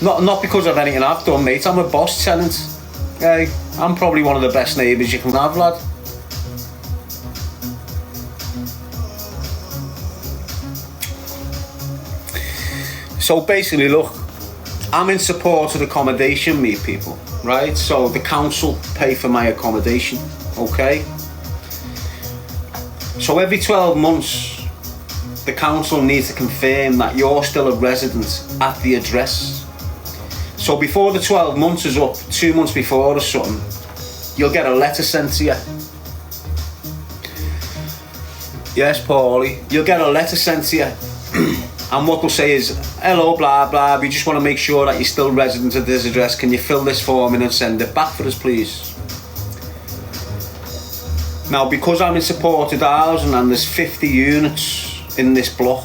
Not because of anything I've done, mate. I'm a boss tenant. Hey, I'm probably one of the best neighbours you can have, lad. So basically, look, I'm in support of accommodation, me people, right? So the council pay for my accommodation, okay? So every 12 months, the council needs to confirm that you're still a resident at the address. So before the 12 months is up, 2 months before or something, you'll get a letter sent to you. Yes, Paulie, you'll get a letter sent to you. And what they'll say is, hello, blah, blah, we just want to make sure that you're still resident at this address. Can you fill this form in and send it back for us, please? Now, because I'm in supported housing and there's 50 units in this block,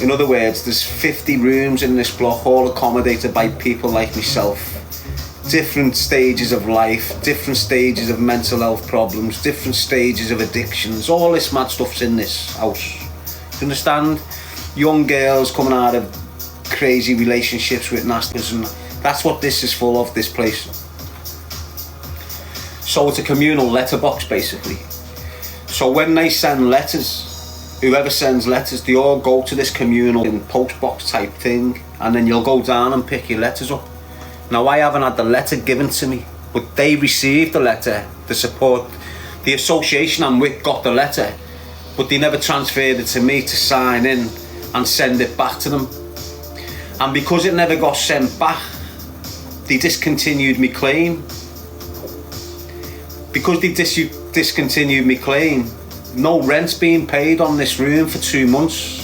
in other words, there's 50 rooms in this block, all accommodated by people like myself. Different stages of life, different stages of mental health problems, different stages of addictions. All this mad stuff's in this house. Do you understand? Young girls coming out of crazy relationships with nasties, and that's what this is full of, this place. So it's a communal letterbox, basically. So when they send letters, whoever sends letters, they all go to this communal postbox type thing, and then you'll go down and pick your letters up. Now, I haven't had the letter given to me, but they received the letter. The support, the association I'm with got the letter, but they never transferred it to me to sign in and send it back to them. And because it never got sent back, they discontinued my claim. Because they discontinued my claim, no rent's being paid on this room for 2 months.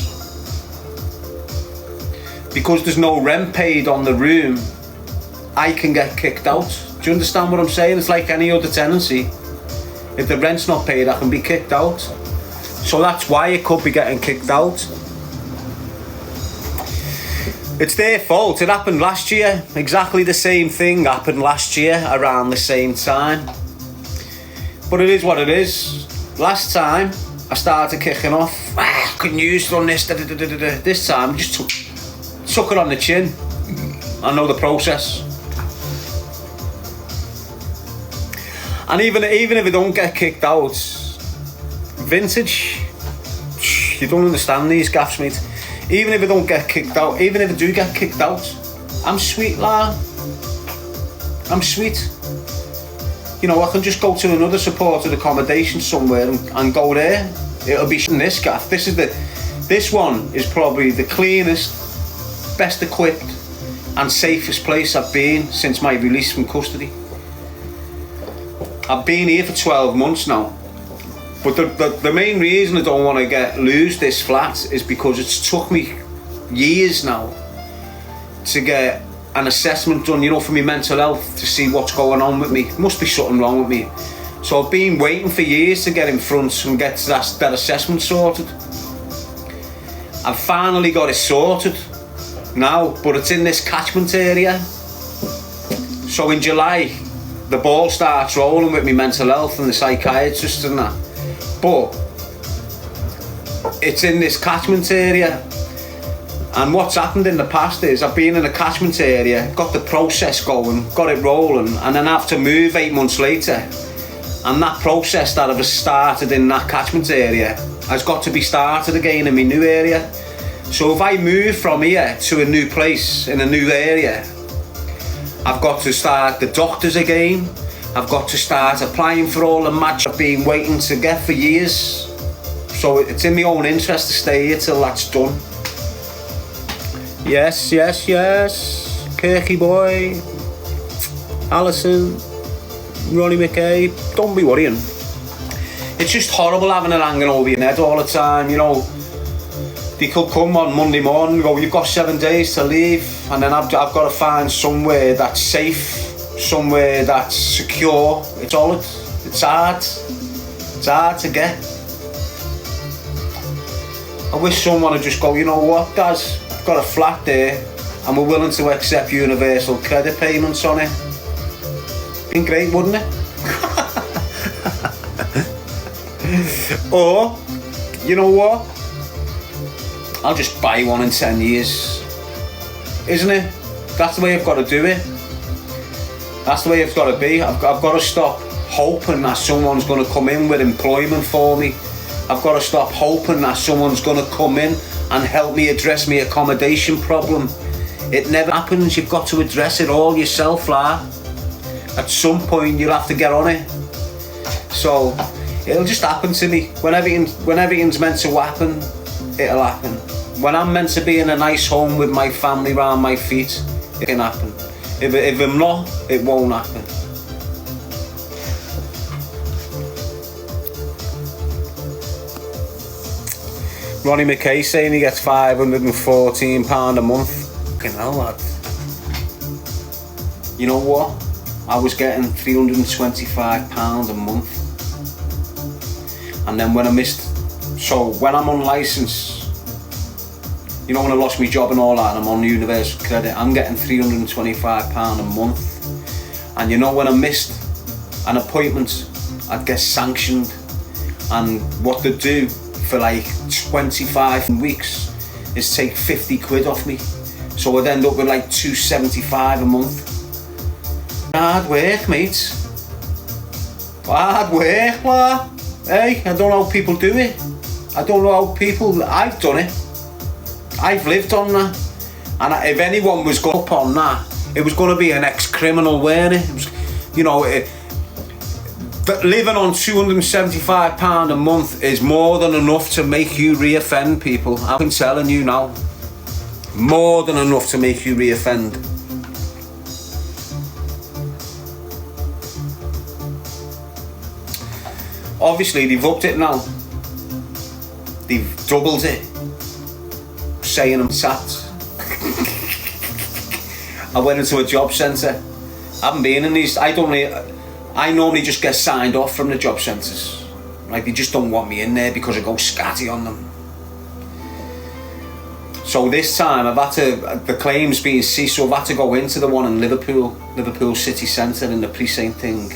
Because there's no rent paid on the room, I can get kicked out. Do you understand what I'm saying? It's like any other tenancy. If the rent's not paid, I can be kicked out. So that's why it could be getting kicked out. It's their fault. It happened last year. Exactly the same thing happened last year around the same time. But it is what it is. Last time I started kicking off, couldn't use it on this, This time I just took it on the chin. I know the process. And even if I don't get kicked out, vintage, you don't understand these gaffs, mate. Even if I don't get kicked out, even if I do get kicked out, I'm sweet, lad. I'm sweet. You know, I can just go to another supported accommodation somewhere and go there. It'll be in this gaff. This one is probably the cleanest, best equipped and safest place I've been since my release from custody. I've been here for 12 months now. But the main reason I don't want to lose this flat is because it's took me years now to get an assessment done, you know, for my mental health, to see what's going on with me. Must be something wrong with me. So I've been waiting for years to get in front and get that assessment sorted. I've finally got it sorted now, but it's in this catchment area. So in July, the ball starts rolling with me mental health and the psychiatrist and that. But it's in this catchment area, and what's happened in the past is I've been in a catchment area, got the process going, got it rolling, and then I have to move 8 months later, and that process that I've started in that catchment area has got to be started again in my new area. So if I move from here to a new place in a new area, I've got to start the doctors again. I've got to start applying for all the match I've been waiting to get for years. So it's in my own interest to stay here till that's done. Yes, yes, yes. Kirky boy, Alison, Ronnie McKay, don't be worrying. It's just horrible having it hanging over your head all the time, you know. They could come on Monday morning and go, you've got 7 days to leave, and then I've got to find somewhere that's safe, somewhere that's secure. It's solid. It's hard. It's hard to get. I wish someone would just go, you know what, guys, I've got a flat there and we're willing to accept universal credit payments on it. Been great, wouldn't it? Or, you know what? I'll just buy one in 10 years. Isn't it? That's the way I've got to do it. That's the way it's got to be. I've got to stop hoping that someone's going to come in with employment for me. I've got to stop hoping that someone's going to come in and help me address my accommodation problem. It never happens. You've got to address it all yourself, lad. At some point you'll have to get on it. So it'll just happen to me. When everything's meant to happen, it'll happen. When I'm meant to be in a nice home with my family around my feet, it can happen. If I'm not, it won't happen. Ronnie McKay saying he gets £514 a month. Fucking hell, lad. You know what? I was getting £325 a month. And then when I missed, so when I'm on licence, you know, when I lost my job and all that, and I'm on universal credit, I'm getting £325 a month. And you know, when I missed an appointment, I'd get sanctioned. And what they do for like 25 weeks is take 50 quid off me. So I'd end up with like £275 a month. Hard work, mate. Hard work, lad. Hey, I don't know how people do it. I don't know how people, I've done it. I've lived on that. And if anyone was going up on that, it was going to be an ex-criminal, weren't it? It was, you know, living on £275 a month is more than enough to make you re-offend, people. I'm telling you now. More than enough to make you re-offend. Obviously, they've upped it now. They've doubled it. Saying I'm sacked. I went into a job centre. I haven't been in these. I normally just get signed off from the job centres. Like, they just don't want me in there because I go scatty on them. So this time I've had to, the claim's being ceased, so I've had to go into the one in Liverpool city centre in the precinct thing.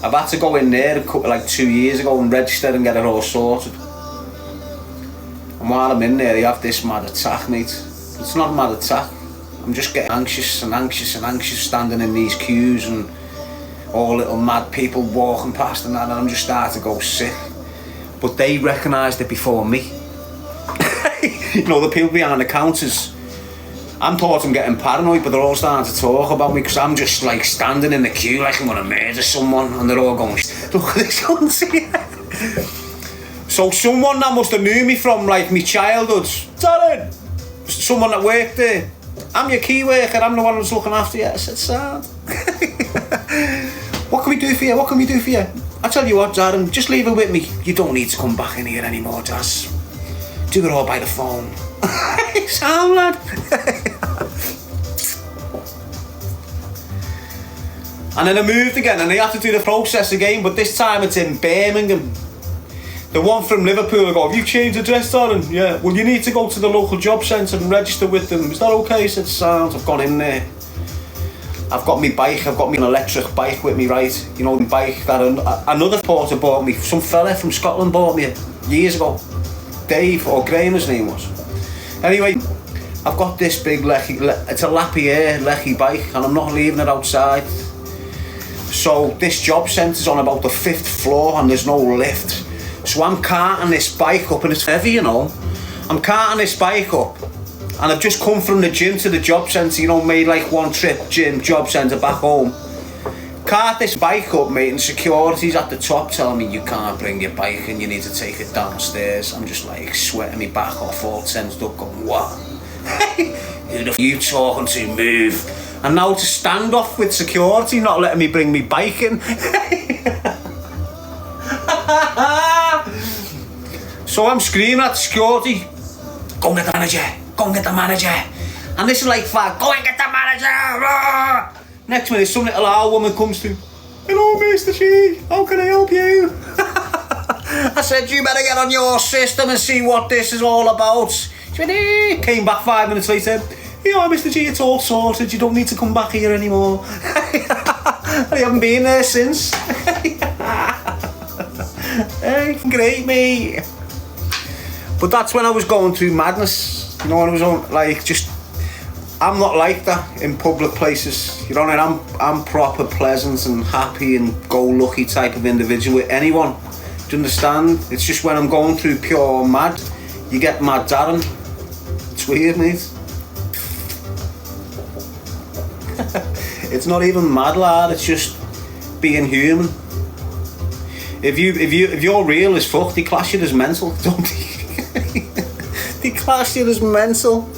I've had to go in there like 2 years ago and register and get it all sorted. And while I'm in there, they have this mad attack, mate. It's not a mad attack. I'm just getting anxious standing in these queues and all little mad people walking past and that, and I'm just starting to go sick. But they recognised it before me. You know, the people behind the counters. I'm thought I'm getting paranoid, but they're all starting to talk about me because I'm just like standing in the queue like I'm going to murder someone, and they're all going, look at this cunt here. So someone that must have knew me from like my childhood, Darren, someone that worked there, I'm your key worker, I'm the one that's looking after you. I said, sad. What can we do for you? What can we do for you? I tell you what, Darren, just leave it with me. You don't need to come back in here anymore, Daz. Do it all by the phone. Sound, lad. And then I moved again and they have to do the process again, but this time it's in Birmingham. The one from Liverpool, I go, have you changed address, Darren? Yeah. Well, you need to go to the local job centre and register with them. Is that okay? I said, sound. I've gone in there. I've got my bike, I've got me an electric bike with me, right? You know, the bike that another porter bought me, some fella from Scotland bought me years ago. Dave, or Graham his name was. Anyway, I've got this big it's a Lapierre Lecky bike and I'm not leaving it outside. So this job centre's on about the 5th floor and there's no lift. So I'm carting this bike up and it's heavy, you know. I'm carting this bike up and I've just come from the gym to the job centre, you know, made like one trip, gym, job centre, back home. Cart this bike up, mate, and security's at the top telling me you can't bring your bike and you need to take it downstairs. I'm just like sweating me back off, all tensed up, going, what? Who the f*** are you talking to? Move. And now to stand off with security, not letting me bring me bike in. So I'm screaming at the security, go and get the manager, go and get the manager. And this is like, go and get the manager. Next minute, some little old woman comes to, hello, Mr. Gee, how can I help you? I said, you better get on your system and see what this is all about. She went, eh. Came back 5 minutes later, yeah, Mr. Gee, it's all sorted, you don't need to come back here anymore. I haven't been there since. Hey, great, mate. But that's when I was going through madness. You know, when I was on, like, just, I'm not like that in public places. You know what I mean? I'm proper pleasant and happy and go-lucky type of individual with anyone. Do you understand? It's just when I'm going through pure mad, you get mad Darren. It's weird, mate. It's not even mad, lad. It's just being human. If you're real as fuck, they class you as mental, don't they? They class you as mental.